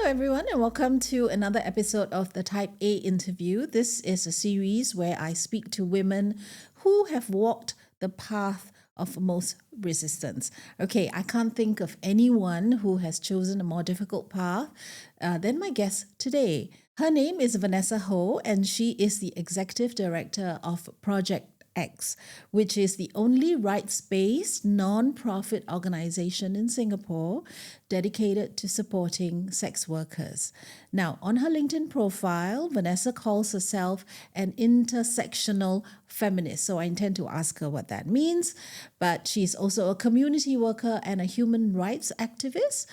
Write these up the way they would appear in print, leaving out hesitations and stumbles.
everyone, and welcome to another episode of the Type A interview. This is a series where I speak to women who have walked the path of most resistance. Okay, I can't think of anyone who has chosen a more difficult path than my guest today. Her name is Vanessa Ho, and she is the executive director of Project X, which is the only rights-based non-profit organization in Singapore dedicated to supporting sex workers. Now, on her LinkedIn profile, Vanessa calls herself an intersectional feminist. So I intend to ask her what that means. But she's also a community worker and a human rights activist.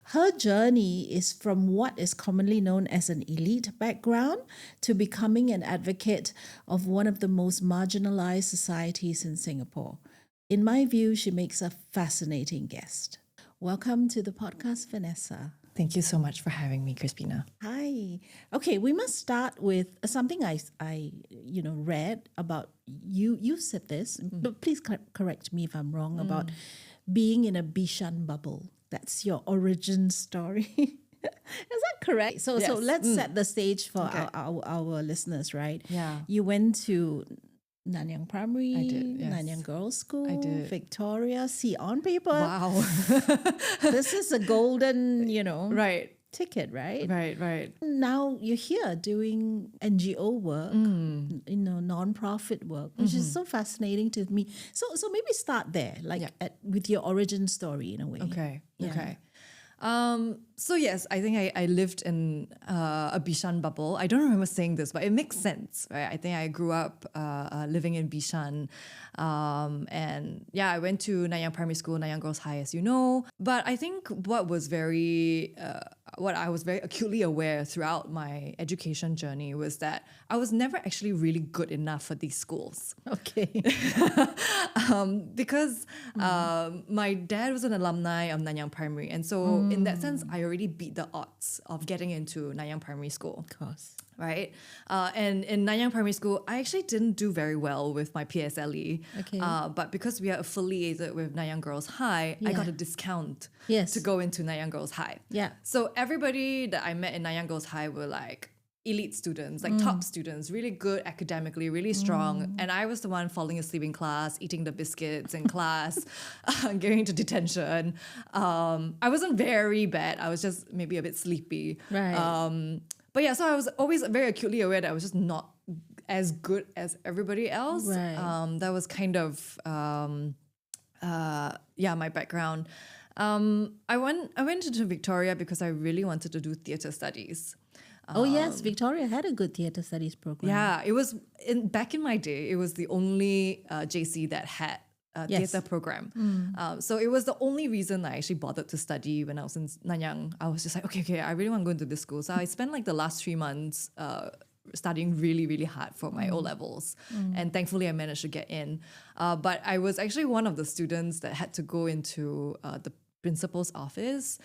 Her journey is from what is commonly known as an elite background to becoming an advocate of one of the most marginalized societies in Singapore. In my view, she makes a fascinating guest. Welcome to the podcast, Vanessa. Thank you so much for having me, Crispina. Hi. Okay, we must start with something I read about you. You said this, but please correct me if I'm wrong, about being in a Bishan bubble. That's your origin story. Is that correct? So let's set the stage for our listeners, right? Yeah. You went to Nanyang Primary, I did, yes. Nanyang Girls School, I did. Victoria, see on paper. Wow. This is a golden, Right. ticket, right? Right. Now you're here doing NGO work, non-profit work, which is so fascinating to me. So maybe start there, with your origin story in a way. Okay. Yeah. Okay. So yes, I think I lived in a Bishan bubble. I don't remember saying this, but it makes sense, right? I think I grew up living in Bishan. And yeah, I went to Nanyang Primary School, Nanyang Girls High, as you know. But I think what I was very acutely aware throughout my education journey was that I was never actually really good enough for these schools. Okay. Because my dad was an alumni of Nanyang Primary. And so in that sense, I already beat the odds of getting into Nanyang Primary School. Of course. Right? And in Nanyang Primary School, I actually didn't do very well with my PSLE. Okay. But because we are affiliated with Nanyang Girls High, I got a discount to go into Nanyang Girls High. Yeah. So everybody that I met in Nanyang Girls High were like elite students, like top students, really good academically, really strong. And I was the one falling asleep in class, eating the biscuits in class, getting into detention. I wasn't very bad. I was just maybe a bit sleepy. Right. But yeah, so I was always very acutely aware that I was just not as good as everybody else. Right. That was kind of my background. I went into Victoria because I really wanted to do theatre studies. Yes, Victoria had a good theatre studies program. Yeah, it was back in my day. It was the only JC that had a theatre program. So it was the only reason I actually bothered to study when I was in Nanyang. I was just like, okay, I really want to go into this school. So I spent like the last 3 months studying really, really hard for my O-levels. And thankfully I managed to get in. But I was actually one of the students that had to go into the principal's office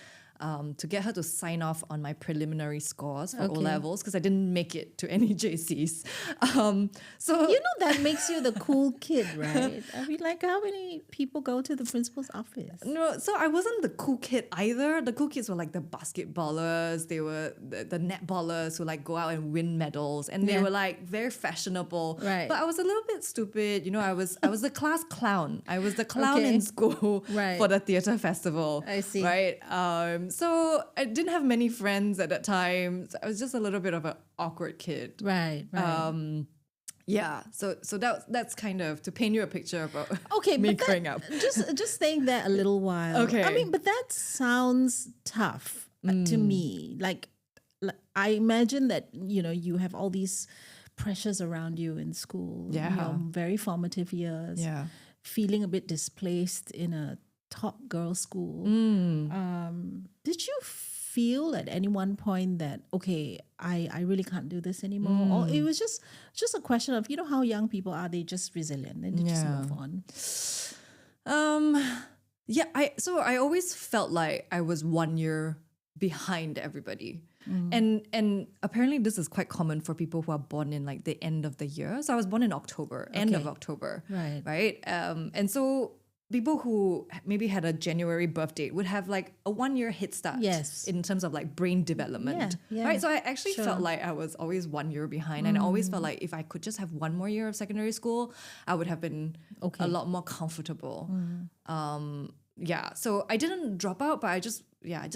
to get her to sign off on my preliminary scores for O-levels because I didn't make it to any JCs. So that makes you the cool kid, right? I mean, like, how many people go to the principal's office? No, so I wasn't the cool kid either. The cool kids were like the basketballers. They were the netballers who like go out and win medals, and they were like very fashionable. Right. But I was a little bit stupid. I was the class clown. I was the clown in school for the theatre festival. I see. Right. So I didn't have many friends at that time. So I was just a little bit of an awkward kid. Right. Yeah, so that's kind of to paint you a picture about me but growing up. Just staying there a little while. Okay. I mean, but that sounds tough to me. Like I imagine that you have all these pressures around you in school. Yeah. Your very formative years. Yeah. Feeling a bit displaced in a top girls' school. Did you feel at any one point that, okay, I really can't do this anymore? Or it was just a question of, how young people are, they just resilient and they just move on? I always felt like I was 1 year behind everybody. And apparently this is quite common for people who are born in like the end of the year. So I was born in October, end of October. Right. Right. And so people who maybe had a January birth date would have like a 1 year head start Yes. in terms of like brain development. Yeah, Right. So I actually sure. felt like I was always 1 year behind. And I always felt like if I could just have one more year of secondary school, I would have been Okay. a lot more comfortable. Yeah. So I didn't drop out, but I just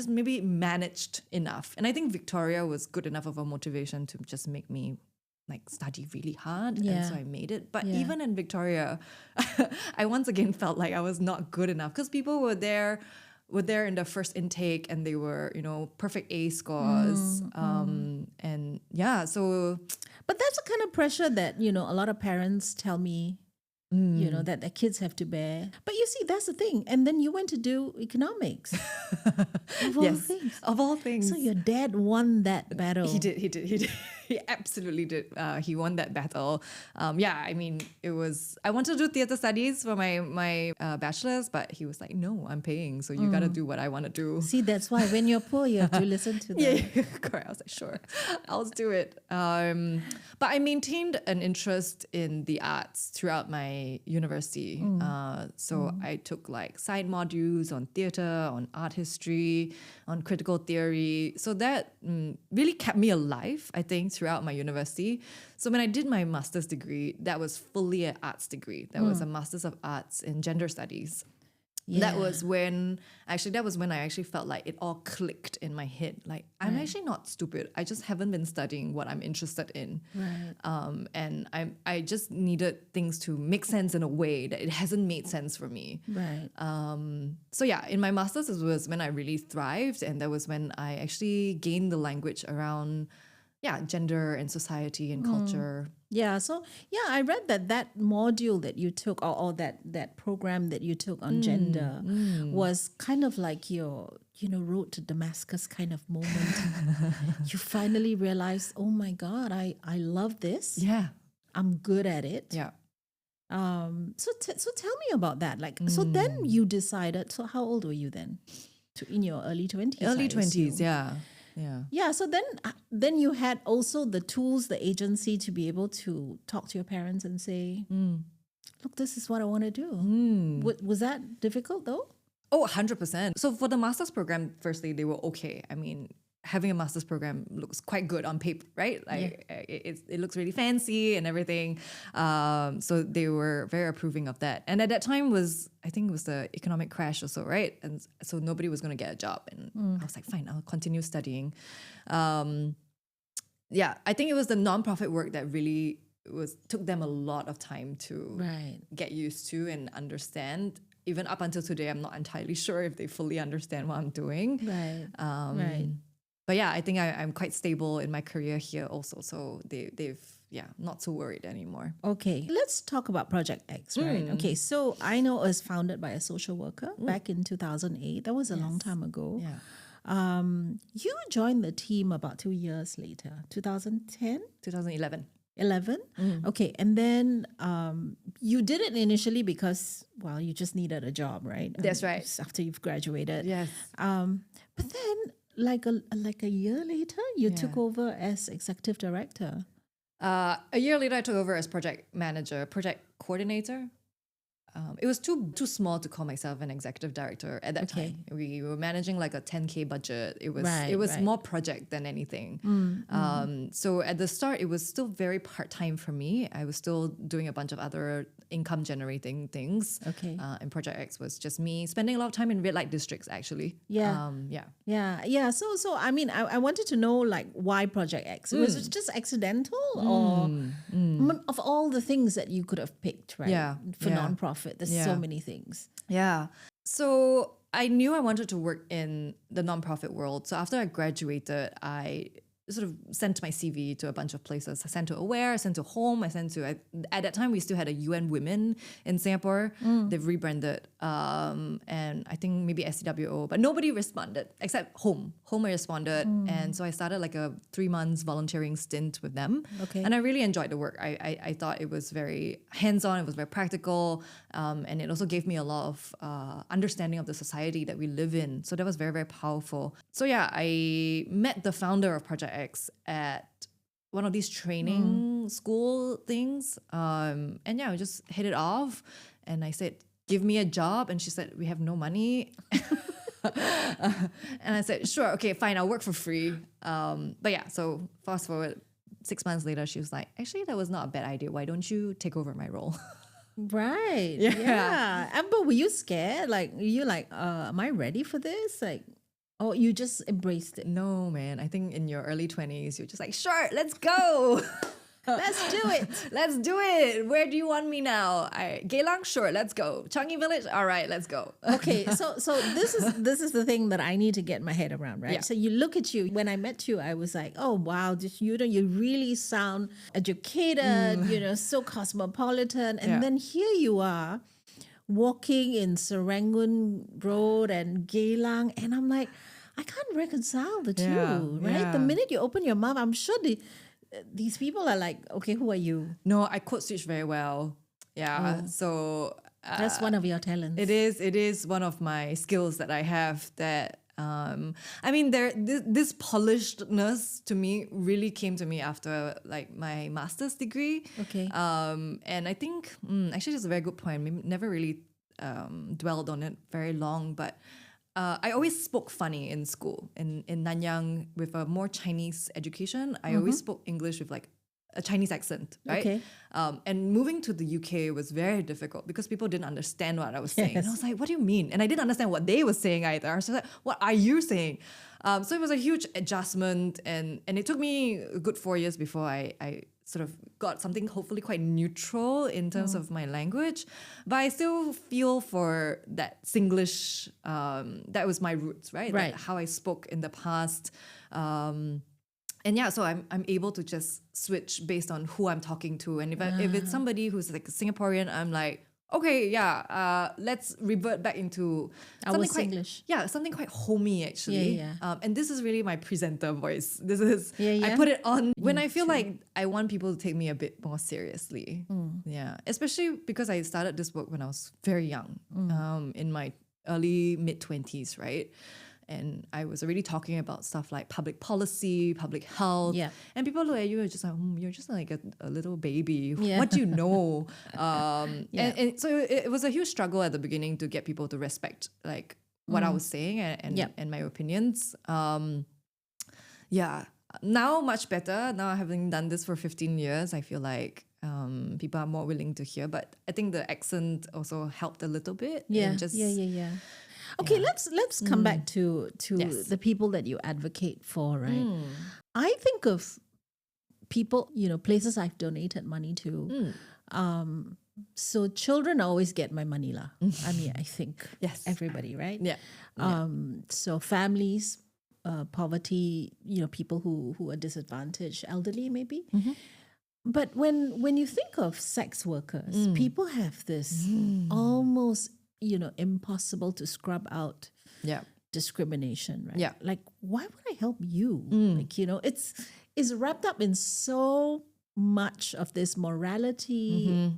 maybe managed enough. And I think Victoria was good enough of a motivation to just make me like study really hard. Yeah. And so I made it. But Yeah. even in Victoria, I once again felt like I was not good enough because people were there in the first intake and they were, perfect A scores. And yeah, so But that's the kind of pressure that, a lot of parents tell me, that their kids have to bear. But you see, that's the thing. And then you went to do economics. Of all things. Of all things. So your dad won that battle. He did. He absolutely did. He won that battle. I mean, I wanted to do theatre studies for my bachelor's, but he was like, no, I'm paying. So you got to do what I want to do. See, that's why when you're poor, you have to listen to them. Yeah, correct. I was like, sure, I'll do it. But I maintained an interest in the arts throughout my university. So I took like side modules on theatre, on art history, on critical theory. So that really kept me alive, I think, throughout my university. So when I did my master's degree, that was fully an arts degree. That was a master's of arts in gender studies. That was when I actually felt like it all clicked in my head. Like, I'm actually not stupid. I just haven't been studying what I'm interested in. Right. And I just needed things to make sense in a way that it hasn't made sense for me. Right. So yeah, in my master's was when I really thrived, and that was when I actually gained the language around gender and society and culture. Yeah, so I read that module that you took or that program that you took on gender was kind of like your road to Damascus kind of moment. You finally realized, oh my God, I love this. Yeah. I'm good at it. Yeah. So tell me about that. Like, so then you decided. So how old were you then? In your early 20s. Early I 20s, assume. yeah. Yeah, so then you had also the tools, the agency to be able to talk to your parents and say, look, this is what I want to do. Was that difficult though? Oh, 100%. So for the master's program, firstly, they were okay. I mean, having a master's program looks quite good on paper, right? Like it looks really fancy and everything. So they were very approving of that. And at that time I think it was the economic crash or so, right? And so nobody was going to get a job. And I was like, fine, I'll continue studying. I think it was the nonprofit work that really took them a lot of time to get used to and understand. Even up until today, I'm not entirely sure if they fully understand what I'm doing. Right. But yeah, I think I'm quite stable in my career here also. So they've not so worried anymore. Okay, let's talk about Project X, right? Okay, so I know it was founded by a social worker back in 2008. That was a long time ago. Yeah. You joined the team about 2 years later, 2010? 2011. 11? Okay, and then you did it initially because, well, you just needed a job, right? That's right. After you've graduated. Yes. But then, like a year later, you took over as executive director. A year later, I took over as project manager, project coordinator. It was too small to call myself an executive director at that time. We were managing like a 10K budget. It was more project than anything. So at the start, it was still very part-time for me. I was still doing a bunch of other income generating things. Okay. And Project X was just me spending a lot of time in red light districts actually. Yeah. So I mean, I wanted to know like why Project X? Was it just accidental or of all the things that you could have picked, right? Yeah. For nonprofit, there's so many things. Yeah. So I knew I wanted to work in the nonprofit world. So after I graduated, I sort of sent my CV to a bunch of places. I sent to Aware, I sent to Home, at that time we still had a UN Women in Singapore. They've rebranded, and I think maybe SCWO, but nobody responded except Home. Home responded, and so I started like a 3 months volunteering stint with them. Okay. And I really enjoyed the work. I thought it was very hands-on, it was very practical, and it also gave me a lot of understanding of the society that we live in. So that was very, very powerful. So yeah, I met the founder of Project X at one of these training school things. And yeah, I just hit it off. And I said, give me a job? And she said, we have no money. And I said, sure, okay, fine, I'll work for free. But yeah, so fast forward 6 months later, she was like, actually, that was not a bad idea. Why don't you take over my role? Right. Yeah. But were you scared? Like, were you like, am I ready for this? Like, or you just embraced it? No, man. I think in your early 20s, you're just like, sure, let's go. Let's do it. Let's do it. Where do you want me now? Geylang, sure, let's go. Changi Village, all right, let's go. Okay, so this is the thing that I need to get my head around, right? Yeah. So you look at you. When I met you, I was like, oh wow, you really sound educated, so cosmopolitan, and then here you are, walking in Serangoon Road and Geylang, and I'm like, I can't reconcile the two, right? Yeah. The minute you open your mouth, I'm sure these people are like, okay, who are you? No, I code switch very well. Yeah, so That's one of your talents. it is one of my skills that I have. That I mean, this polishedness to me really came to me after like my master's degree. Okay. And I think actually it's a very good point. We never really dwelled on it very long, but. I always spoke funny in school. In Nanyang, with a more Chinese education, I always spoke English with like a Chinese accent, right? Okay. And moving to the UK was very difficult because people didn't understand what I was saying. And I was like, what do you mean? And I didn't understand what they were saying either. I was like, what are you saying? So it was a huge adjustment, and it took me a good 4 years before I sort of got something hopefully quite neutral in terms of my language. But I still feel for that Singlish, that was my roots, right? Right. That how I spoke in the past. And yeah, so I'm able to just switch based on who I'm talking to. And if it's somebody who's like a Singaporean, I'm like, okay, yeah, let's revert back into Our something quite, Singlish. yeah, something quite homey actually. Yeah. And this is really my presenter voice. This is, Yeah. I put it on when I feel like I want people to take me a bit more seriously. Yeah, especially because I started this work when I was very young, in my early mid-20s, right? And I was already talking about stuff like public policy, public health. Yeah. And people look at you and just like, you're just like a little baby. Yeah. What do you know? And so it was a huge struggle at the beginning to get people to respect like what I was saying and my opinions. Yeah. Now much better. Now having done this for 15 years, I feel like people are more willing to hear. But I think the accent also helped a little bit. Yeah. And just, Okay, let's come back to Yes. the people that you advocate for, right? I think of people, places I've donated money to. So children always get my money lah. I mean, I think Yes. everybody, right? Yeah. So families, poverty, people who are disadvantaged, elderly maybe. But when you think of sex workers, people have this almost impossible to scrub out Yeah. discrimination, right? Yeah. Like, why would I help you? Like, it's wrapped up in so much of this morality,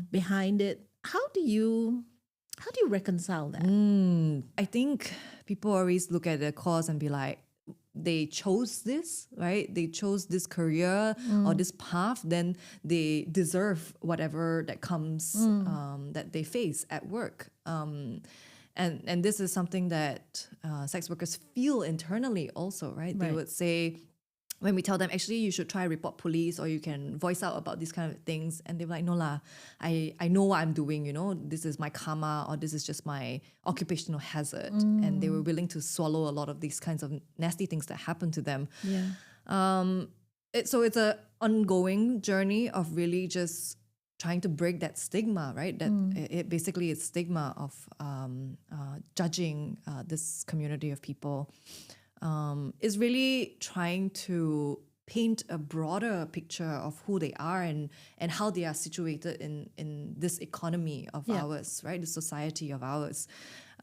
behind it. How do you reconcile that? I think people always look at the cause and be like, they chose this, right? They chose this career or this path, then they deserve whatever that comes that they face at work. And this is something that sex workers feel internally also, right? They would say, when we tell them, actually, you should try report police or you can voice out about these kind of things. And they're like, no lah, I know what I'm doing, this is my karma or this is just my occupational hazard. And they were willing to swallow a lot of these kinds of nasty things that happen to them. Yeah. So it's an ongoing journey of really just trying to break that stigma, right? That it basically is stigma of judging this community of people. Is really trying to paint a broader picture of who they are and how they are situated in this economy of ours, right? The society of ours.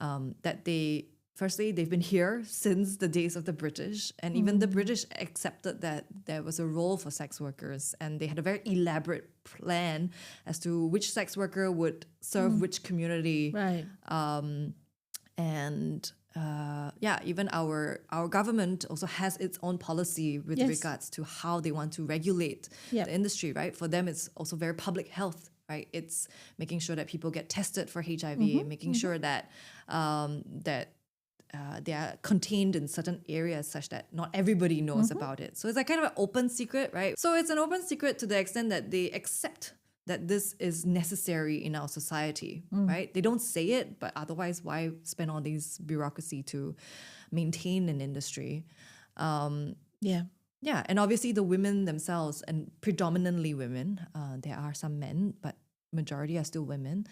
That they've been here since the days of the British, and even the British accepted that there was a role for sex workers, and they had a very elaborate plan as to which sex worker would serve which community. Right. Even our government also has its own policy with regards to how they want to regulate the industry, right? For them, it's also very public health, right? It's making sure that people get tested for HIV, making sure that they are contained in certain areas such that not everybody knows about it. So it's like kind of an open secret, right? So it's an open secret to the extent that they accept that this is necessary in our society, right? They don't say it, but otherwise, why spend all these bureaucracy to maintain an industry? Yeah, and obviously the women themselves, and predominantly women, there are some men, but majority are still women,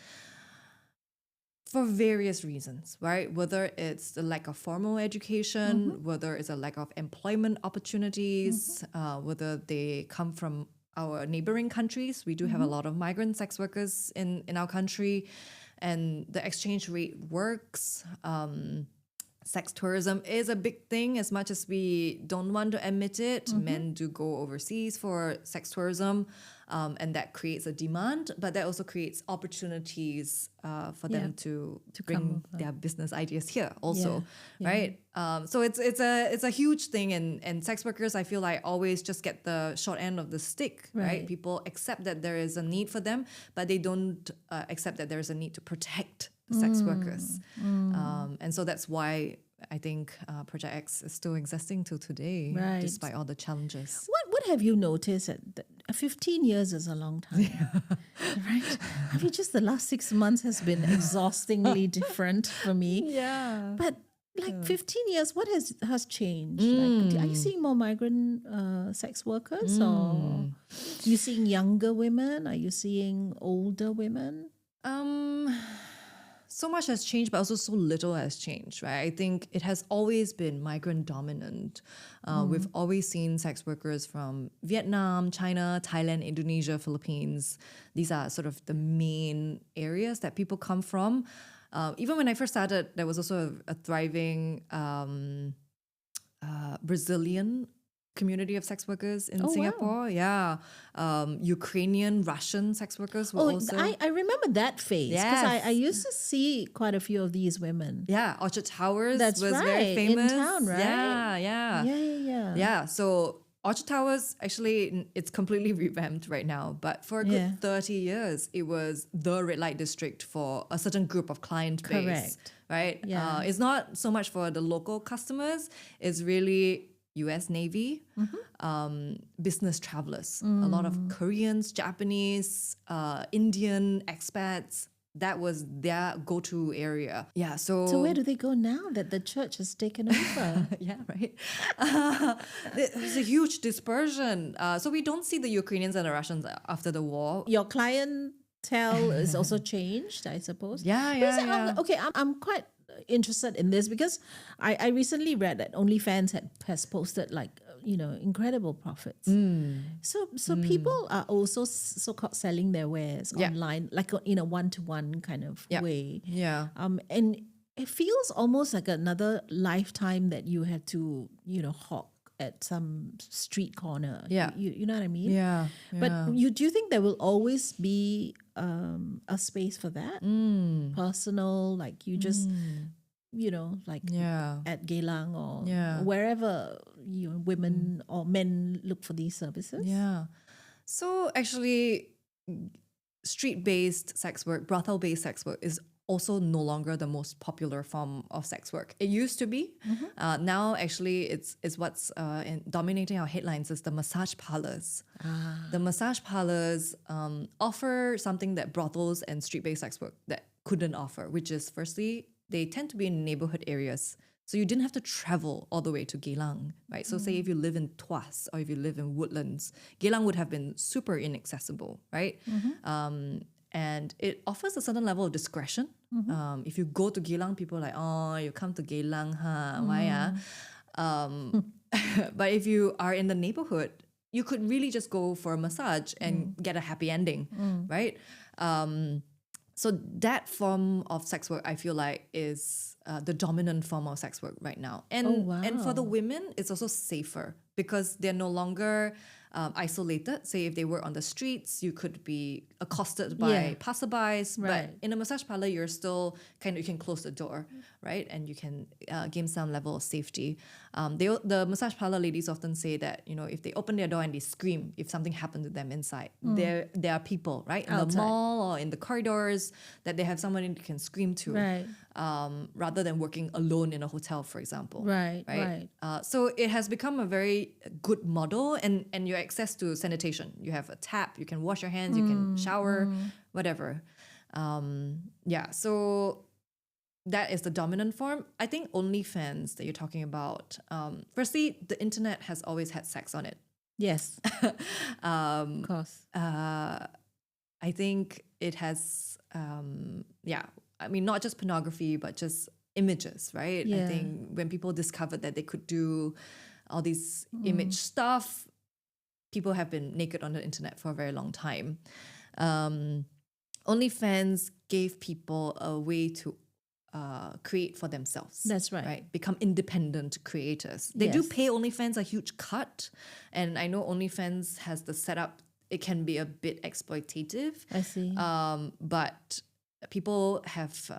for various reasons, right? Whether it's the lack of formal education, whether it's a lack of employment opportunities, whether they come from our neighboring countries. We do have a lot of migrant sex workers in our country, and the exchange rate works. Sex tourism is a big thing, as much as we don't want to admit it. Men do go overseas for sex tourism, and that creates a demand, but that also creates opportunities for them to bring their business ideas here also, right? So it's a huge thing, and sex workers, I feel like, always just get the short end of the stick, right? People accept that there is a need for them, but they don't accept that there is a need to protect sex workers. And so that's why I think Project X is still existing till today, despite all the challenges. What have you noticed? 15 years is a long time, right? I mean, just the last 6 months has been exhaustingly different for me. Yeah. But like 15 years, what has changed? Like, are you seeing more migrant sex workers, or are you seeing younger women? Are you seeing older women? So much has changed, but also so little has changed, right? I think it has always been migrant dominant. We've always seen sex workers from Vietnam, China, Thailand, Indonesia, Philippines. These are sort of the main areas that people come from. Even when I first started, there was also a thriving Brazilian community of sex workers in Singapore. Wow. Yeah. Ukrainian, Russian sex workers were also... I remember that phase, because Yes. I used to see quite a few of these women. Yeah, Orchard Towers That's was right, very famous. in town, right? Yeah. Yeah, so Orchard Towers, actually, it's completely revamped right now. But for a good 30 years, it was the red light district for a certain group of client base. Correct. Right? Yeah. It's not so much for the local customers. It's really US Navy, business travelers. A lot of Koreans, Japanese, Indian expats. That was their go-to area. Yeah, So where do they go now that the church has taken over? yeah, right. There's a huge dispersion. So we don't see the Ukrainians and the Russians after the war. Your clientele is also changed, I suppose. Yeah. Okay, I'm quite interested in this, because I recently read that OnlyFans has posted incredible profits. So people are also so-called selling their wares online, like in a one-to-one kind of way. Yeah. And it feels almost like another lifetime that you had to hawk at some street corner. Yeah. You know what I mean? Yeah. But do you think there will always be a space for that? Personal, like you just, at Geylang or wherever women or men look for these services? Yeah. So actually, street-based sex work, brothel-based sex work is also no longer the most popular form of sex work. It used to be. Now, actually, it's what's dominating our headlines is the massage parlours. The massage parlours offer something that brothels and street-based sex work that couldn't offer, which is, firstly, they tend to be in neighbourhood areas. So you didn't have to travel all the way to Geylang, right? So say if you live in Tuas or if you live in Woodlands, Geylang would have been super inaccessible, right? And it offers a certain level of discretion. If you go to Geylang, people are like, oh, you come to Geylang, huh? Why? But if you are in the neighborhood, you could really just go for a massage and get a happy ending, right? So that form of sex work, I feel like, is the dominant form of sex work right now. And for the women, it's also safer because they're no longer isolated. Say if they were on the streets, you could be accosted by passerbys. Right. But in a massage parlor, you're still you can close the door, right? And you can gain some level of safety. The massage parlor ladies often say that, if they open their door and they scream, if something happened to them inside, there are people, right? In the mall or in the corridors that they have someone they can scream to. Right. Rather than working alone in a hotel, for example. Right. So it has become a very good model, and your access to sanitation. You have a tap, you can wash your hands, you can shower, whatever. So that is the dominant form. I think OnlyFans that you're talking about, firstly, the internet has always had sex on it. Yes. Of course. I think it has, I mean, not just pornography, but just images, right? Yeah. I think when people discovered that they could do all these image stuff, people have been naked on the internet for a very long time. OnlyFans gave people a way to create for themselves. That's right. Become independent creators. They do pay OnlyFans a huge cut. And I know OnlyFans has the setup, it can be a bit exploitative. I see. But people have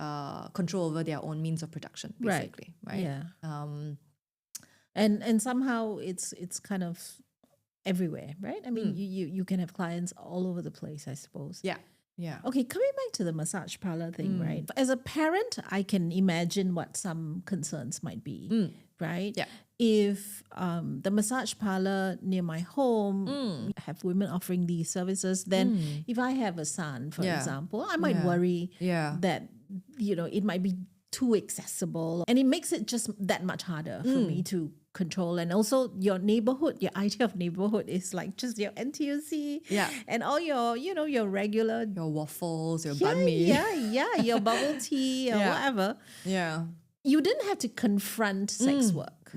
control over their own means of production, basically. Right? Yeah. And somehow it's kind of everywhere, right? I mean, you can have clients all over the place, I suppose. Yeah. Okay, coming back to the massage parlor thing, right? As a parent, I can imagine what some concerns might be, right? Yeah. If the massage parlor near my home have women offering these services, then if I have a son, for example, I might worry that, it might be too accessible, and it makes it just that much harder for me to control. And also your neighborhood, your idea of neighborhood is like just your NTUC and all your, your regular, your waffles, your banh mi. Your bubble tea or whatever. Yeah. You didn't have to confront sex work.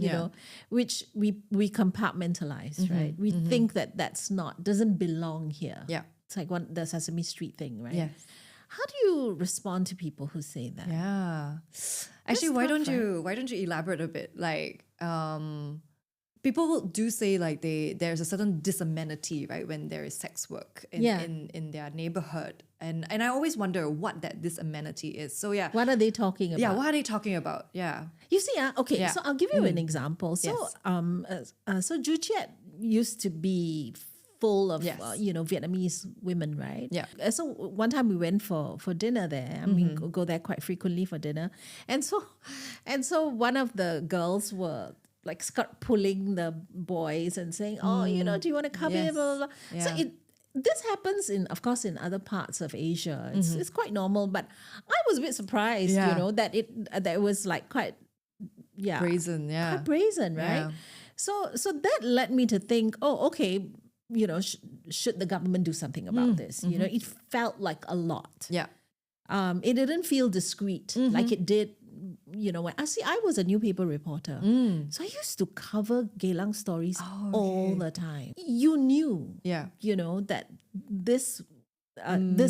You know, which we compartmentalize, right? We think that doesn't belong here. Yeah. It's like the Sesame Street thing, right? Yes. How do you respond to people who say that? Yeah. Actually, why don't you elaborate a bit? Like, people do say like there's a certain disamenity, right, when there is sex work in their neighborhood. And I always wonder what that disamenity is. So what are they talking about? Yeah, what are they talking about? Yeah. You see, so I'll give you an example. So so Joo Chiat used to be full of Vietnamese women, right? Yeah. So one time we went for dinner there. I mean, go there quite frequently for dinner, and so one of the girls were like start pulling the boys and saying, "Oh, do you want to come here?" Blah, blah, blah. Yeah. So this happens in other parts of Asia. It's quite normal, but I was a bit surprised, that it was like quite brazen, quite brazen, right? Yeah. So that led me to think, okay, should the government do something about this? It felt like a lot. Yeah. It didn't feel discreet like it did. When I was a newspaper reporter, so I used to cover Geylang stories all the time. You knew, that this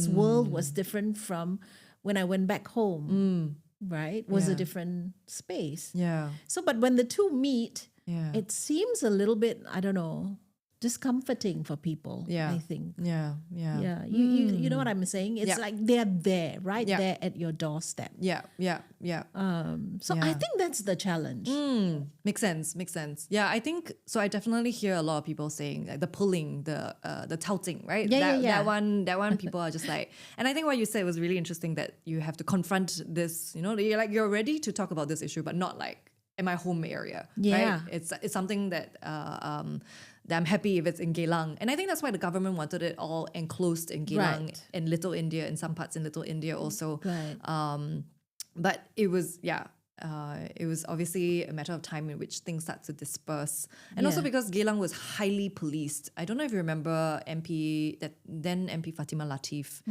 world was different from when I went back home. Right, was a different space. Yeah. So, but when the two meet, it seems a little bit, I don't know, discomforting for people. I think. Yeah. You know what I'm saying? It's like they're there, right there at your doorstep. Yeah. So I think that's the challenge. Makes sense. Yeah, I think so. I definitely hear a lot of people saying like the pulling, the touting, right? That one. People are just like, and I think what you said was really interesting, that you have to confront this. You're ready to talk about this issue, but not like in my home area. Yeah. Right? It's something that that I'm happy if it's in Geylang. And I think that's why the government wanted it all enclosed in Geylang and Little India, in some parts in Little India also. Right. But it was obviously a matter of time in which things start to disperse. And also because Geylang was highly policed. I don't know if you remember MP Fatima Latif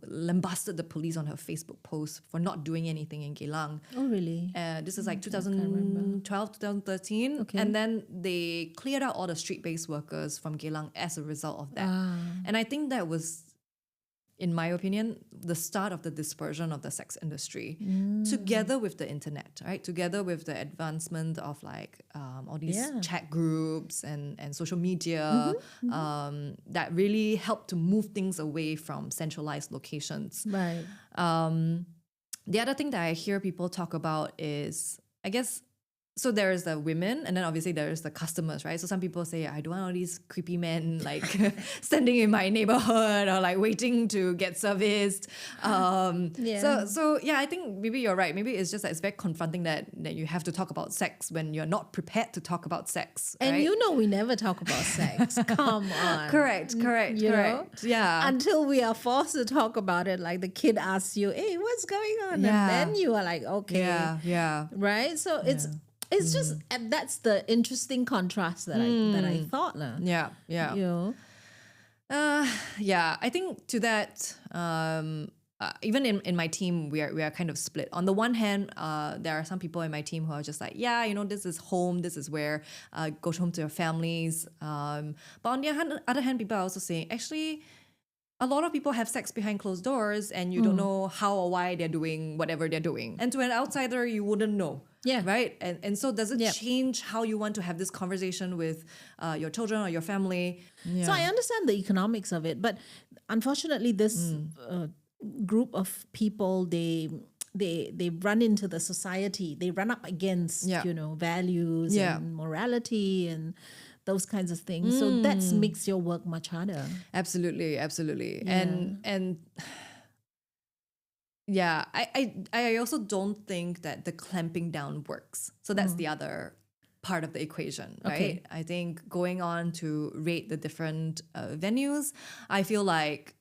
lambasted the police on her Facebook post for not doing anything in Geylang. Oh, really? This is like 2012, 2013. Okay. And then they cleared out all the street-based workers from Geylang as a result of that. And I think that was in my opinion, the start of the dispersion of the sex industry, together with the internet, right? Together with the advancement of like all these chat groups and social media, that really helped to move things away from centralized locations. Right. The other thing that I hear people talk about is, I guess, so there is the women, and then obviously there is the customers, right? So some people say, I don't want all these creepy men like standing in my neighborhood or like waiting to get serviced. So yeah, I think maybe you're right. Maybe it's just that it's very confronting that you have to talk about sex when you're not prepared to talk about sex. And right? you know we never talk about sex. Come on. Correct. You know? Yeah. Until we are forced to talk about it, like the kid asks you, hey, what's going on? Yeah. And then you are like, okay. Yeah. Right? So it's just, and that's the interesting contrast that I thought. Yeah. You know? Yeah, I think to that, even in my team, we are kind of split. On the one hand, there are some people in my team who are just like, yeah, you know, this is home, this is where go home to your families. But on the other hand, people are also saying, actually, a lot of people have sex behind closed doors and you don't know how or why they're doing whatever they're doing. And to an outsider, you wouldn't know. Yeah. Right? And so does it change how you want to have this conversation with your children or your family? Yeah. So I understand the economics of it, but unfortunately this group of people, they run into the society, they run up against, you know, values and morality and those kinds of things. So that makes your work much harder. Absolutely. Yeah. And yeah, I also don't think that the clamping down works. So that's the other part of the equation, right? Okay. I think going on to rate the different venues, I feel like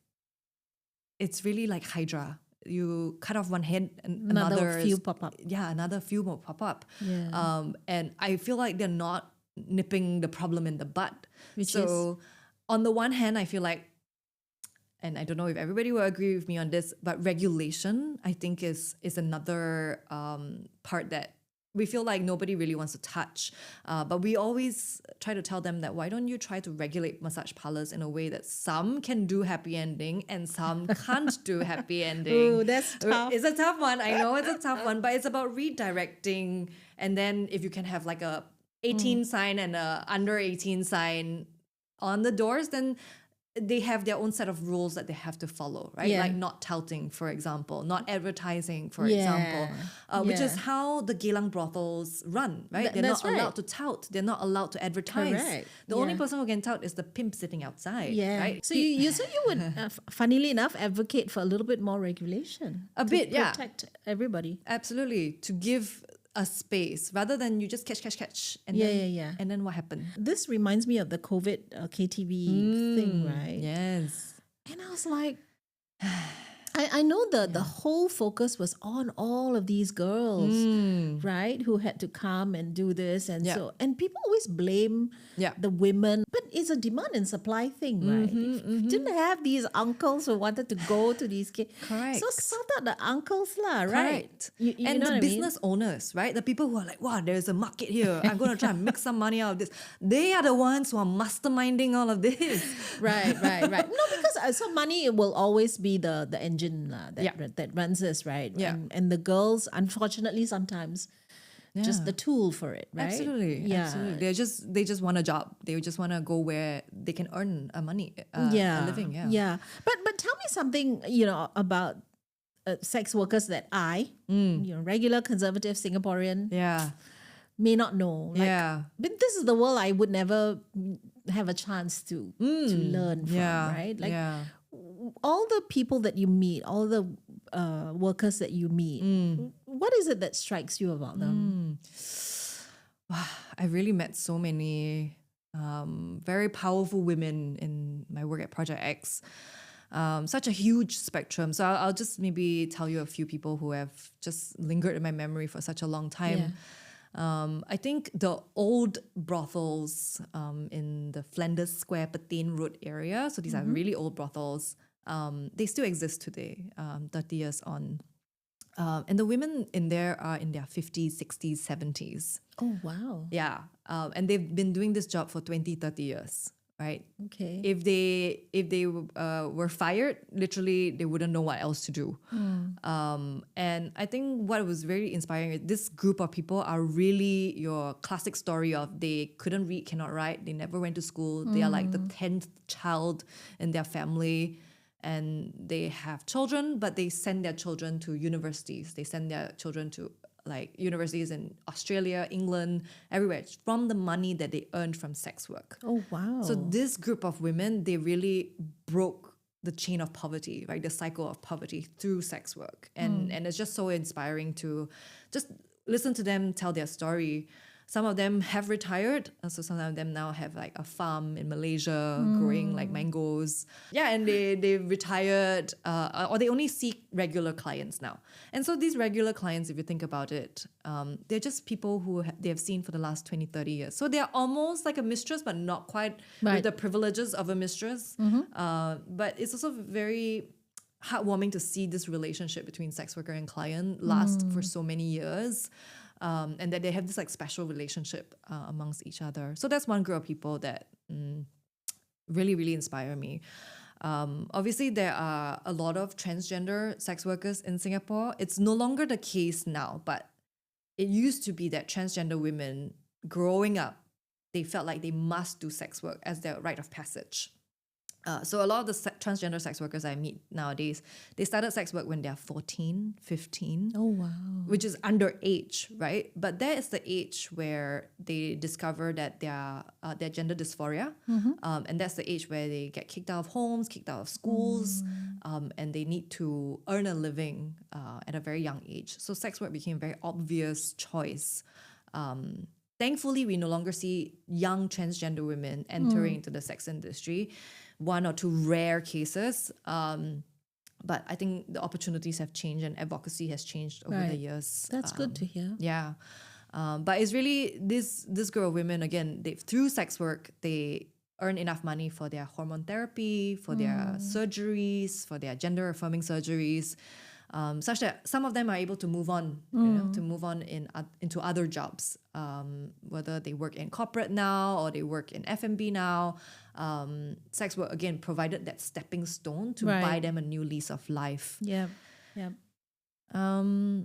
it's really like Hydra. You cut off one head and Another few pop up. Yeah, another few more pop up. Yeah. And I feel like they're not nipping the problem in the bud. Which so on the one hand, I feel like, and I don't know if everybody will agree with me on this, but regulation, I think is another part that we feel like nobody really wants to touch. But we always try to tell them that why don't you try to regulate massage parlors in a way that some can do happy ending and some can't do happy ending. Ooh, that's tough. It's a tough one. I know it's a tough one, but it's about redirecting. And then if you can have like a 18 sign and a under 18 sign on the doors, then they have their own set of rules that they have to follow, right? Yeah. Like not touting, for example, not advertising, for example, which is how the Geylang brothels run, right? They're not allowed to tout. They're not allowed to advertise. Correct. The only person who can tout is the pimp sitting outside, right? So you would, funnily enough, advocate for a little bit more regulation. A bit, yeah. Protect everybody. Absolutely. To give a space rather than you just catch. And And then what happened? This reminds me of the COVID KTV thing, right? Yes. And I was like, I know the whole focus was on all of these girls, right, who had to come and do this, and so, and people always blame the women, but it's a demand and supply thing, right? If you didn't have these uncles who wanted to go to these kids, so sort out the uncles lah, right? You and know the what I mean? business owners, right? The people who are like, wow, there's a market here. I'm going to try and make some money out of this. They are the ones who are masterminding all of this. Right. No, because so money will always be the engine that runs this, right? Yeah. And the girls, unfortunately, sometimes just the tool for it, right? Absolutely. They just want a job. They just want to go where they can earn a money, a living. Yeah. But tell me something, you know, about sex workers that you know, regular conservative Singaporean, may not know. Like, but this is the world I would never have a chance to learn from, right? Like all the people that you meet, all the workers that you meet, what is it that strikes you about them? Wow, I really met so many very powerful women in my work at Project X. Such a huge spectrum. So I'll just maybe tell you a few people who have just lingered in my memory for such a long time. I think the old brothels in the Flanders Square, Patin Road area, so these are really old brothels, they still exist today, 30 years on. And the women in there are in their 50s, 60s, 70s. Oh, wow. Yeah. And they've been doing this job for 20, 30 years. right? Okay. If they were fired, literally they wouldn't know what else to do. And I think what was very inspiring is this group of people are really your classic story of they couldn't read, cannot write, they never went to school. They are like the 10th child in their family, and they have children, but they send their children to universities. They send their children to like universities in Australia, England, everywhere, from the money that they earned from sex work. Oh, wow. So this group of women, they really broke the chain of poverty, right? The cycle of poverty through sex work. And it's just so inspiring to just listen to them tell their story. Some of them have retired. So some of them now have like a farm in Malaysia growing like mangoes. Yeah, and they retired or they only seek regular clients now. And so these regular clients, if you think about it, they're just people who they have seen for the last 20, 30 years. So they're almost like a mistress, but not quite with the privileges of a mistress. But it's also very heartwarming to see this relationship between sex worker and client last for so many years. And that they have this like special relationship amongst each other. So that's one group of people that really, really inspire me. Obviously, there are a lot of transgender sex workers in Singapore. It's no longer the case now, but it used to be that transgender women growing up, they felt like they must do sex work as their rite of passage. So a lot of the transgender sex workers I meet nowadays, they started sex work when they're 14, 15. Oh, wow. Which is underage, right? But that is the age where they discover that their gender dysphoria. And that's the age where they get kicked out of homes, kicked out of schools, and they need to earn a living at a very young age. So sex work became a very obvious choice. Thankfully, we no longer see young transgender women entering into the sex industry. One or two rare cases. But I think the opportunities have changed and advocacy has changed over the years. That's good to hear. Yeah. But it's really this group of women, again, through sex work, they earn enough money for their hormone therapy, for their surgeries, for their gender affirming surgeries, such that some of them are able to move on, into other jobs, whether they work in corporate now or they work in F&B now. Sex work, again, provided that stepping stone to buy them a new lease of life. Yeah, yeah.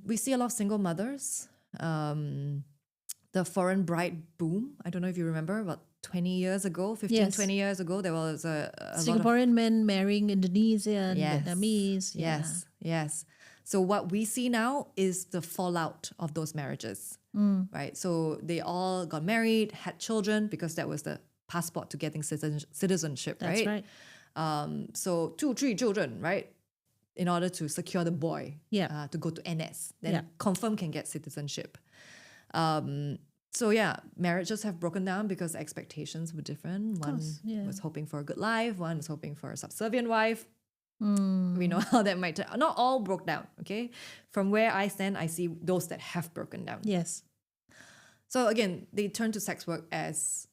We see a lot of single mothers. The foreign bride boom, I don't know if you remember, about 20 years ago, 15, 20 years ago, there was a Singaporean men marrying Indonesian, Vietnamese. Yeah. Yes. So what we see now is the fallout of those marriages, right? So they all got married, had children, because that was the passport to getting citizenship, right? That's right. So 2, 3 children, right? In order to secure the boy to go to NS, then confirm can get citizenship. So yeah, marriages have broken down because expectations were different. One was hoping for a good life, one was hoping for a subservient wife. We know how that might turn. Not all broke down, okay? From where I stand, I see those that have broken down. Yes. So again, they turn to sex work as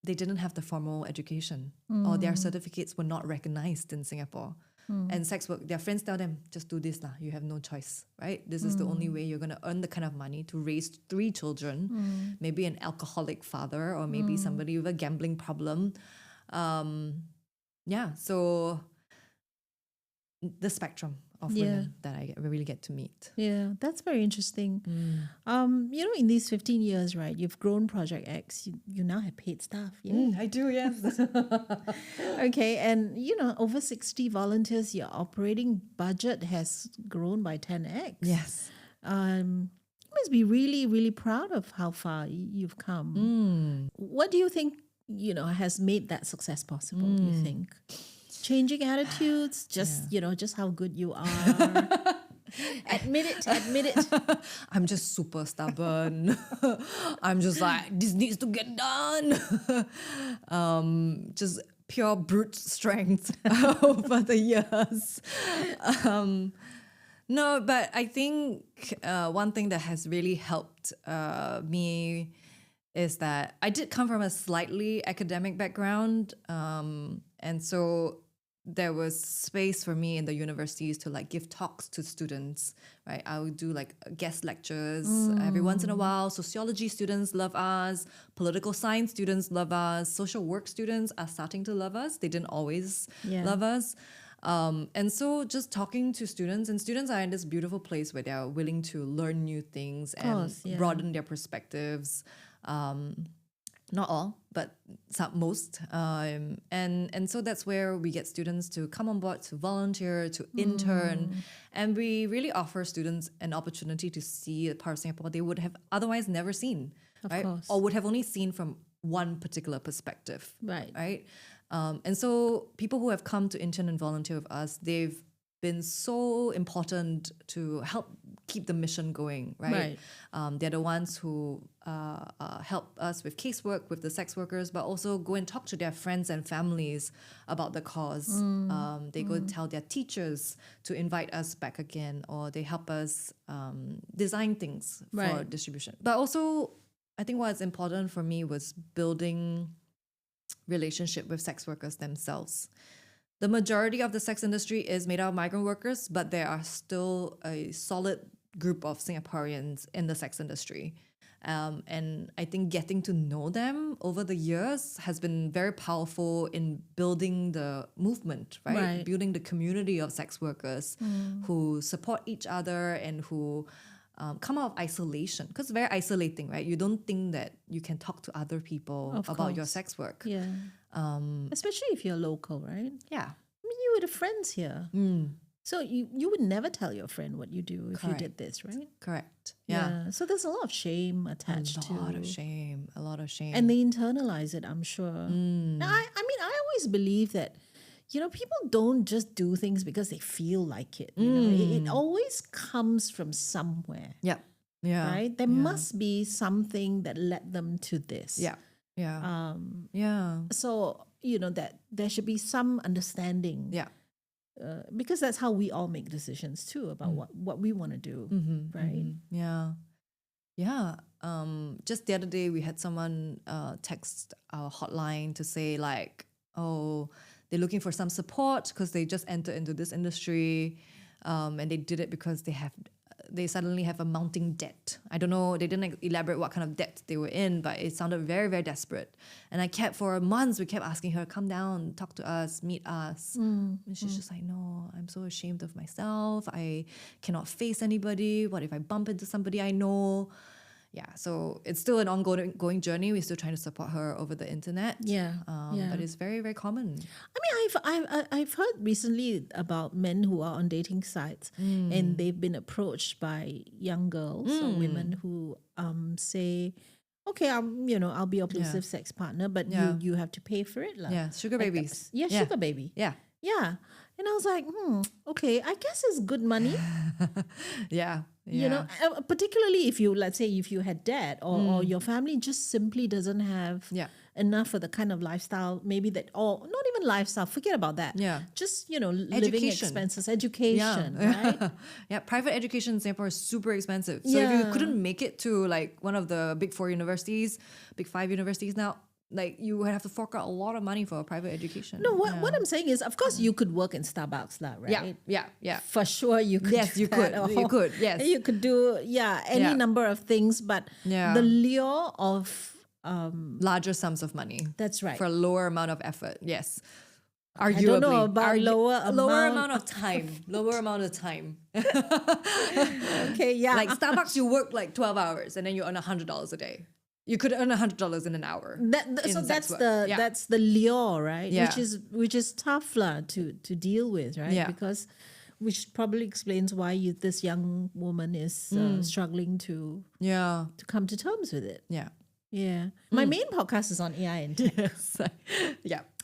they didn't have the formal education or their certificates were not recognized in Singapore. And sex work, their friends tell them, just do this lah. You have no choice, right? This is the only way you're going to earn the kind of money to raise 3 children, maybe an alcoholic father or maybe somebody with a gambling problem. So the spectrum of women that I really get to meet. Yeah, that's very interesting. In these 15 years, right, you've grown Project X. You now have paid staff. Yeah? I do, yes. Okay, and over 60 volunteers, your operating budget has grown by 10x. Yes. You must be really, really proud of how far you've come. What do you think, has made that success possible, do you think? Changing attitudes, just how good you are. Admit it. I'm just super stubborn. I'm just like, this needs to get done. Just pure brute strength over the years. No, but I think one thing that has really helped me is that I did come from a slightly academic background. And so there was space for me in the universities to like give talks to students, right? I would do like guest lectures every once in a while. Sociology students love us. Political science students love us. Social work students are starting to love us. They didn't always love us. And so just talking to students, and students are in this beautiful place where they're willing to learn new things and broaden their perspectives. Not all, but most. And so that's where we get students to come on board, to volunteer, to intern. And we really offer students an opportunity to see a part of Singapore they would have otherwise never seen, right? Or would have only seen from one particular perspective, right? And so people who have come to intern and volunteer with us, they've been so important to help keep the mission going, right? They're the ones who help us with casework with the sex workers, but also go and talk to their friends and families about the cause. They go and tell their teachers to invite us back again, or they help us design things for distribution. But also, I think what's important for me was building relationship with sex workers themselves. The majority of the sex industry is made out of migrant workers, but there are still a solid group of Singaporeans in the sex industry. And I think getting to know them over the years has been very powerful in building the movement, right? Building the community of sex workers who support each other and who come out of isolation, because it's very isolating, right? You don't think that you can talk to other people about your sex work. Especially if you're local, right? Yeah. I mean, you were the friends here. So you would never tell your friend what you do if you did this, right? Correct. Yeah. So there's a lot of shame attached to a lot of shame. And they internalize it, I'm sure. Now, I mean, I always believe that, people don't just do things because they feel like it. It always comes from somewhere. Yeah. Right? There must be something that led them to this. So, that there should be some understanding. Yeah. Because that's how we all make decisions too about what we want to do. Right? Yeah. Just the other day, we had someone text our hotline to say like, oh, they're looking for some support because they just entered into this industry, and they did it because they suddenly have a mounting debt. I don't know, they didn't elaborate what kind of debt they were in, but it sounded very, very desperate. And for months, we kept asking her, come down, talk to us, meet us. And she's just like, no, I'm so ashamed of myself. I cannot face anybody. What if I bump into somebody I know? Yeah, so it's still an ongoing journey. We're still trying to support her over the internet. But it's very, very common. I mean, I've heard recently about men who are on dating sites and they've been approached by young girls or women who say, okay, I'll be your exclusive sex partner, but you have to pay for it. Yeah, sugar babies. Sugar baby. Yeah. And I was like, okay, I guess it's good money. Particularly if you had debt or your family just simply doesn't have enough for the kind of lifestyle, maybe that, or not even lifestyle, forget about that. Just, living expenses, education, right? Private education in Singapore is super expensive. So if you couldn't make it to like one of the big 4 universities, big 5 universities now, like you would have to fork out a lot of money for a private education. No, what I'm saying is, of course, you could work in Starbucks, right? Yeah. For sure, you could. Yes, you could. You could. Yes, you could do. Any number of things, but the lure of larger sums of money. That's right. For a lower amount of effort. Yes. Arguably. I don't know about lower amount of time. Lower amount of time. Okay. Yeah. Like Starbucks, you work like 12 hours and then you earn $100 a day. You could earn $100 in an hour. That's the lure, right? Which is tough to deal with, right? Because which probably explains why this young woman is struggling to come to terms with it. My main podcast is on AI and tech.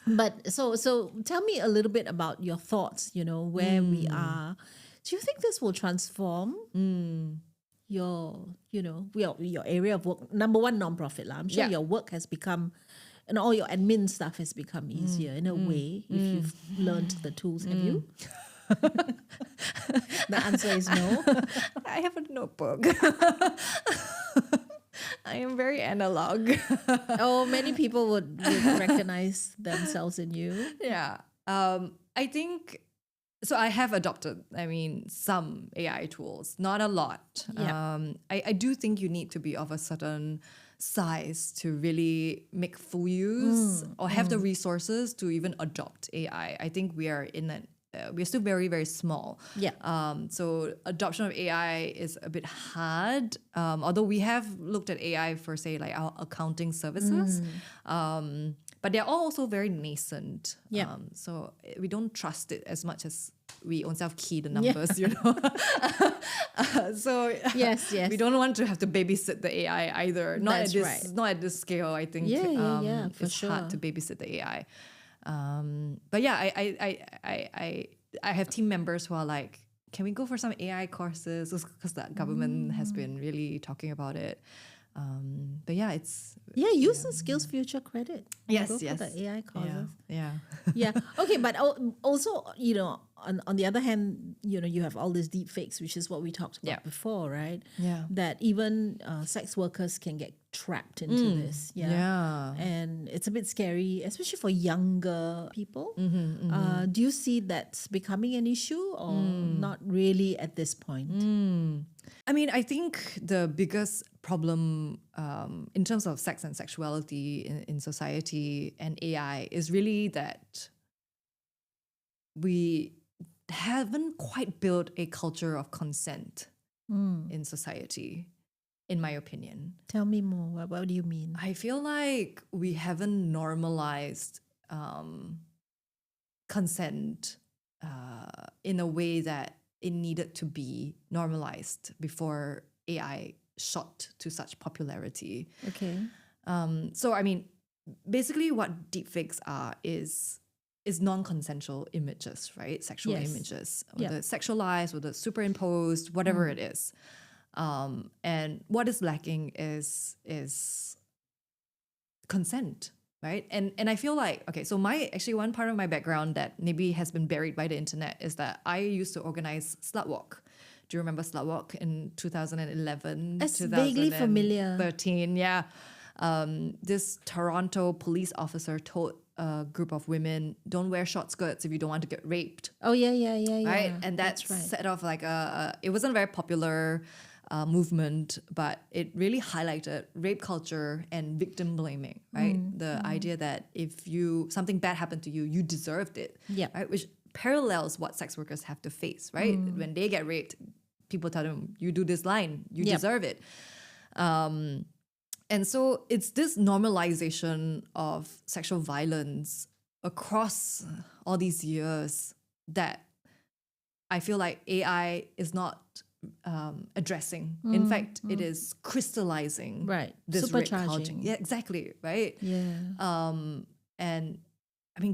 But so tell me a little bit about your thoughts. Where we are. Do you think this will transform? Your area of work? Number one, non-profit. I'm sure your work has become, and all your admin stuff has become easier in a way if you've learned the tools. Have you? The answer is no. I have a notebook. I am very analog. Many people would recognize themselves in you. I think so. I have adopted, some AI tools, not a lot. Yeah. I do think you need to be of a certain size to really make full use or have the resources to even adopt AI. I think we are in an we're still very, very small. Yeah. So adoption of AI is a bit hard. Although we have looked at AI for, say, like our accounting services. But they're all also very nascent. Yeah. So we don't trust it as much as we ourselves key the numbers, you know. So Yes. we don't want to have to babysit the AI either. Not That's at this, right. not at this scale. I think Yeah, for it's sure. hard to babysit the AI. But yeah, I have team members who are like, can we go for some AI courses? Because the government has been really talking about it. But yeah, it's use the Skills Future credit. Yes, Go yes. for the AI courses. yeah. Yeah. Okay, but also, on the other hand, you have all these deepfakes, which is what we talked about before, right? Yeah. That even sex workers can get trapped into this. Yeah. And it's a bit scary, especially for younger people. Do you see that's becoming an issue or not really at this point? I think the biggest problem in terms of sex and sexuality in society and AI is really that we haven't quite built a culture of consent in society, in my opinion. Tell me more. What do you mean? I feel like we haven't normalized consent in a way that it needed to be normalized before AI shot to such popularity. Okay. So basically what deepfakes are is non-consensual images, right? Sexual images, whether it's sexualized, whether it's superimposed, whatever it is. And what is lacking is consent, right? And I feel like, okay, so one part of my background that maybe has been buried by the internet is that I used to organize Slut Walk. Do you remember Slut Walk in 2011? That's vaguely familiar. 13, yeah. This Toronto police officer told a group of women, don't wear short skirts if you don't want to get raped. Oh, yeah. Right? And that's right. set off like it wasn't a very popular movement, but it really highlighted rape culture and victim blaming, right? The idea that if something bad happened to you, you deserved it. Yeah. Right? Which parallels what sex workers have to face, right? When they get raped, people tell them, you do this line, you deserve it. And so it's this normalization of sexual violence across all these years that I feel like AI is not addressing. In fact, it is crystallizing this rape culture. Yeah, exactly, right? Yeah. And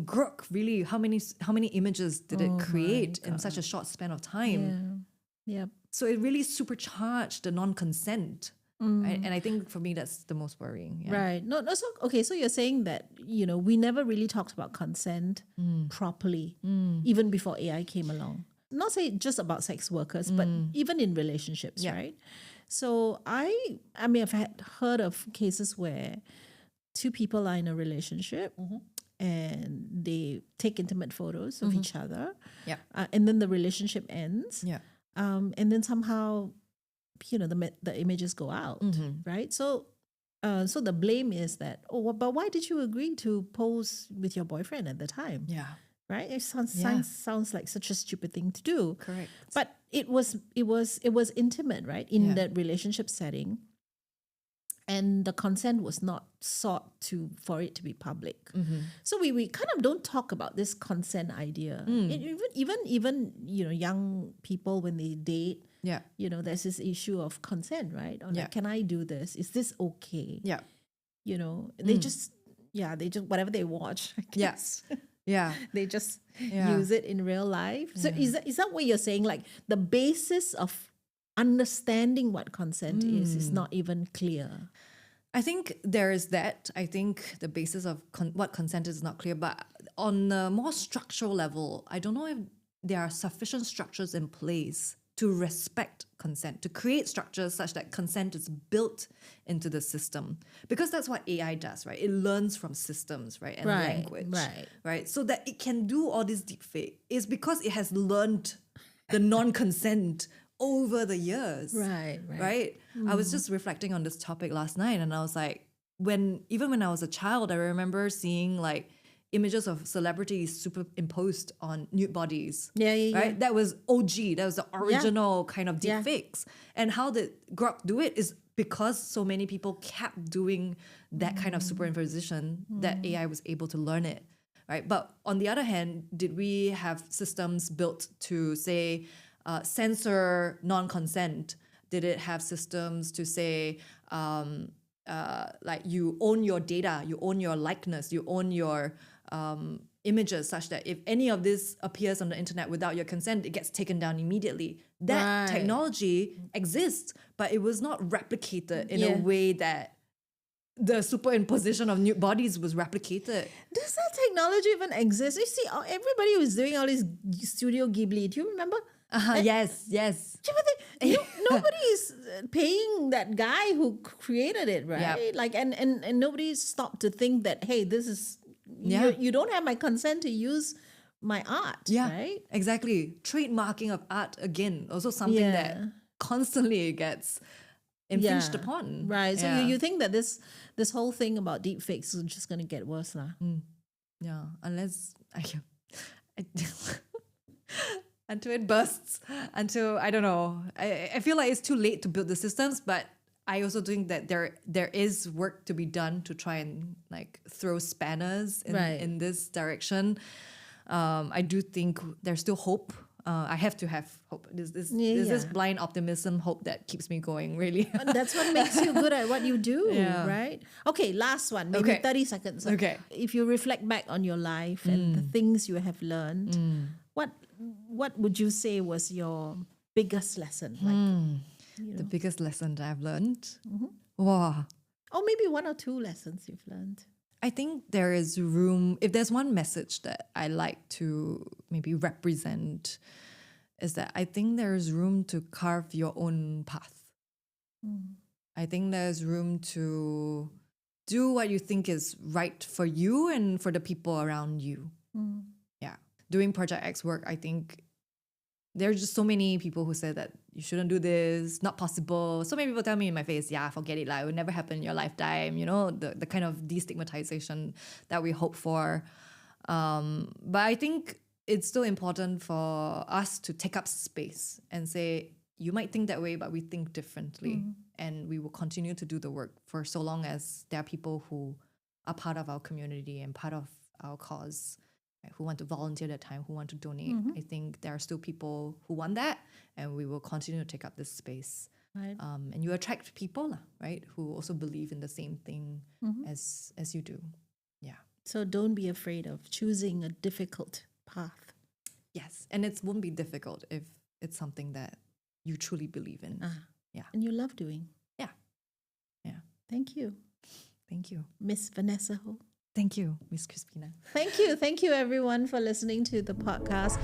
Grok really, how many images did it create in such a short span of time? Yeah. So it really supercharged the non-consent. Right? And I think for me that's the most worrying. Yeah. Right. No. So okay. So you're saying that we never really talked about consent properly, even before AI came along. Not say just about sex workers, but even in relationships, right? So I've heard of cases where two people are in a relationship and they take intimate photos of each other, and then the relationship ends, and then somehow the images go out, right? So the blame is that, but why did you agree to pose with your boyfriend at the time? Yeah. Right? It sounds like such a stupid thing to do. Correct. But it was intimate, right? In that relationship setting. And the consent was not sought for it to be public. So we kind of don't talk about this consent idea. Even young people when they date, there's this issue of consent, right? Or like, can I do this? Is this okay? Yeah. They just whatever they watch, I guess. Yeah. They just use it in real life. So is that what you're saying? Like the basis of understanding what consent is not even clear. I think there is that. I think the basis of what consent is not clear. But on a more structural level, I don't know if there are sufficient structures in place to respect consent, to create structures such that consent is built into the system. Because that's what AI does, right? It learns from systems, right? And language, right? So that it can do all this deepfake is because it has learned the non-consent over the years. Right? I was just reflecting on this topic last night, and I was like, even when I was a child, I remember seeing like images of celebrities superimposed on nude bodies. Right? That was OG. That was the original kind of deepfakes. And how did Grok do it is because so many people kept doing that kind of superimposition that AI was able to learn it. Right? But on the other hand, did we have systems built to say censor non-consent? Did it have systems to say like you own your data, you own your likeness, you own your images, such that if any of this appears on the internet without your consent, it gets taken down immediately? That technology exists, but it was not replicated in a way that the superimposition of nude bodies was replicated. Does that technology even exist? You see, everybody was doing all this Studio Ghibli. Do you remember? Yes. Nobody is paying that guy who created it, right? Like, and nobody stopped to think that, hey, this is you don't have my consent to use my art, right? Exactly. Trademarking of art, again, also something that constantly gets infringed upon. Right. So you think that this whole thing about deepfakes is just going to get worse now? Yeah, unless until it bursts, until, I don't know. I feel like it's too late to build the systems, but I also think that there is work to be done to try and like throw spanners in this direction. I do think there's still hope. I have to have hope. There's this blind optimism, hope that keeps me going, really. That's what makes you good at what you do, right? Okay, last one, maybe 30 seconds. Okay. If you reflect back on your life and the things you have learned, what would you say was your biggest lesson? Like, the biggest lesson that I've learned? Wow. Or maybe one or two lessons you've learned. I think there is room, if there's one message that I like to maybe represent, is that I think there's room to carve your own path. I think there's room to do what you think is right for you and for the people around you. Yeah. Doing Project X work, I think there's just so many people who say that you shouldn't do this, not possible. So many people tell me in my face, forget it, like, it will never happen in your lifetime, the kind of destigmatization that we hope for. But I think it's still important for us to take up space and say, you might think that way, but we think differently. And we will continue to do the work for so long as there are people who are part of our community and part of our cause, who want to volunteer their time, who want to donate. I think there are still people who want that, and we will continue to take up this space. Right. And you attract people, right, who also believe in the same thing as you do. Yeah. So don't be afraid of choosing a difficult path. Yes, and it won't be difficult if it's something that you truly believe in. Yeah. And you love doing. Yeah. Thank you. Thank you. Miss Vanessa Ho. Thank you, Miss Crispina. Thank you everyone for listening to the podcast.